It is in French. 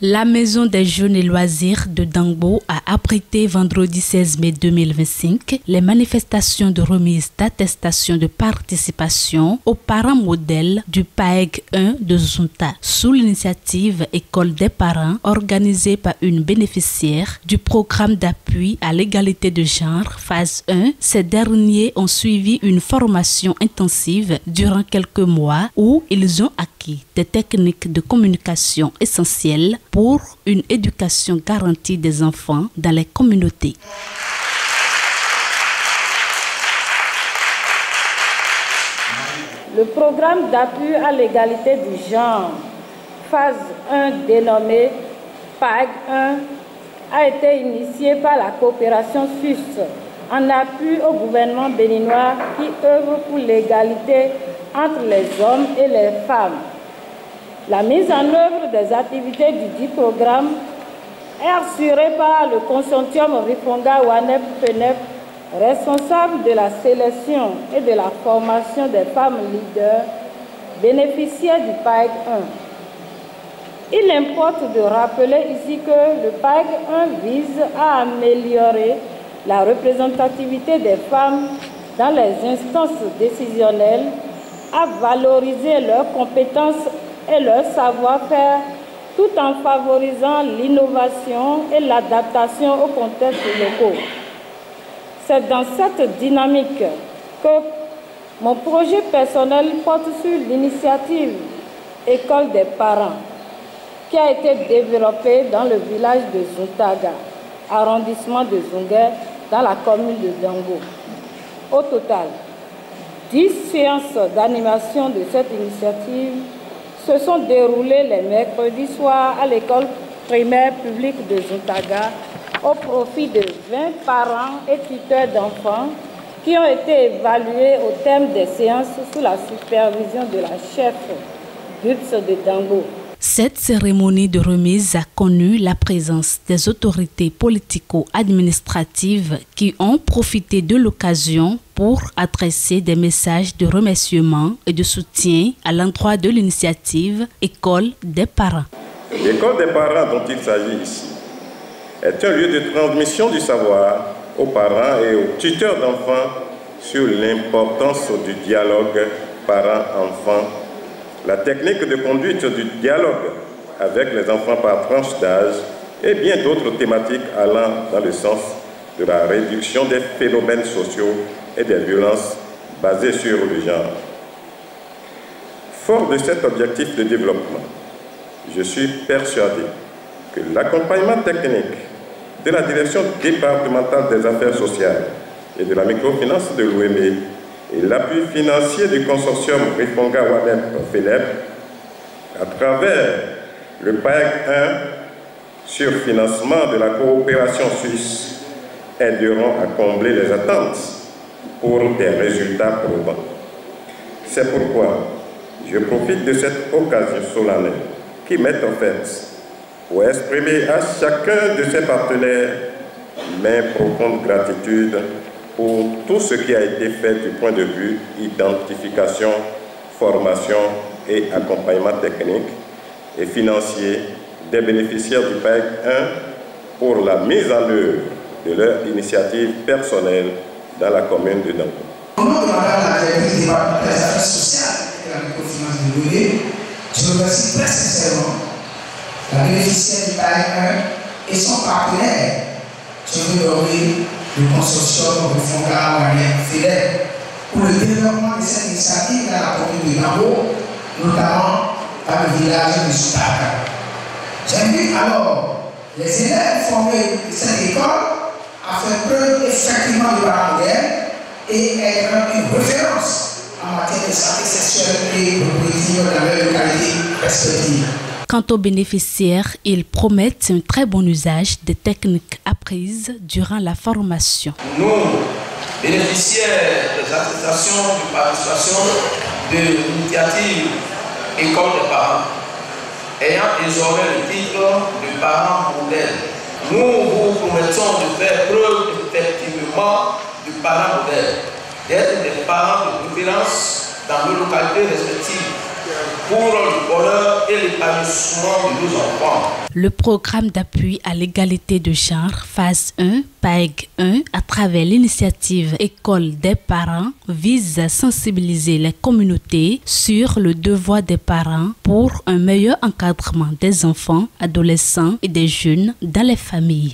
La Maison des Jeunes et Loisirs de Dangbo a abrité vendredi 16 mai 2025 les manifestations de remise d'attestation de participation aux parents modèles du PAEG 1 de Zunta, sous l'initiative École des parents organisée par une bénéficiaire du programme d'appui à l'égalité de genre phase 1. Ces derniers ont suivi une formation intensive durant quelques mois où ils ont acquis des techniques de communication essentielles pour une éducation garantie des enfants dans les communautés. Le programme d'appui à l'égalité du genre, phase 1 dénommé PAEG 1, a été initié par la coopération suisse en appui au gouvernement béninois qui œuvre pour l'égalité entre les hommes et les femmes. La mise en œuvre des activités du dit programme est assurée par le consortium Rifonga Wanep FENEP, responsable de la sélection et de la formation des femmes leaders bénéficiaires du PAEG 1. Il importe de rappeler ici que le PAEG 1 vise à améliorer la représentativité des femmes dans les instances décisionnelles, à valoriser leurs compétences et leur savoir-faire, tout en favorisant l'innovation et l'adaptation aux contextes locaux. C'est dans cette dynamique que mon projet personnel porte sur l'initiative École des parents, qui a été développée dans le village de Zuntaga, arrondissement de Zunguer, dans la commune de Dangbo. Au total, 10 séances d'animation de cette initiative se sont déroulées les mercredis soirs à l'école primaire publique de Zuntaga au profit de 20 parents et tuteurs d'enfants qui ont été évalués au terme des séances sous la supervision de la chef d'UPS de Dangbo. Cette cérémonie de remise a connu la présence des autorités politico-administratives qui ont profité de l'occasion pour adresser des messages de remerciement et de soutien à l'endroit de l'initiative École des parents. L'école des parents dont il s'agit ici est un lieu de transmission du savoir aux parents et aux tuteurs d'enfants sur l'importance du dialogue parents-enfants, la technique de conduite du dialogue avec les enfants par tranche d'âge et bien d'autres thématiques allant dans le sens de la réduction des phénomènes sociaux et des violences basées sur le genre. Fort de cet objectif de développement, je suis persuadé que l'accompagnement technique de la Direction départementale des affaires sociales et de la microfinance de l'OME et l'appui financier du consortium Rifonga Wanep FENEP à travers le PAEG 1 sur financement de la coopération suisse aideront à combler les attentes pour des résultats probants. C'est pourquoi je profite de cette occasion solennelle qui m'est offerte pour exprimer à chacun de ses partenaires mes profondes gratitude pour tout ce qui a été fait du point de vue identification, formation et accompagnement technique et financier des bénéficiaires du PAEG 1 pour la mise en œuvre de leur initiative personnelle dans la commune de Dangbo. Au nom de Madame la directrice départementale des affaires sociales et de la microfinance de l'OME, je remercie très sincèrement la bénéficiaire du PAEG 1 et son partenaire. Je veux nommer le consortium Rifonga Wanep FENEP pour le développement de cette initiative dans la commune de Dangbo, notamment dans le village de Zuntaga. J'invite alors les élèves formés de cette école à faire preuve effectivement de parents modèles et être une référence en matière de santé sexuelle et reproductive dans leurs localités respectives. Quant aux bénéficiaires, ils promettent un très bon usage des techniques apprises durant la formation. Nous, bénéficiaires des attestations de participation de l'initiative École des parents, ayant désormais le titre de parents modèles, nous vous promettons de faire preuve effectivement de parents modèles, d'être des parents de référence dans nos localités respectives pour le bonheur et l'épanouissement de nos enfants. Le programme d'appui à l'égalité de genre, phase 1, PAEG 1, à travers l'initiative École des parents, vise à sensibiliser les communautés sur le devoir des parents pour un meilleur encadrement des enfants, adolescents et des jeunes dans les familles.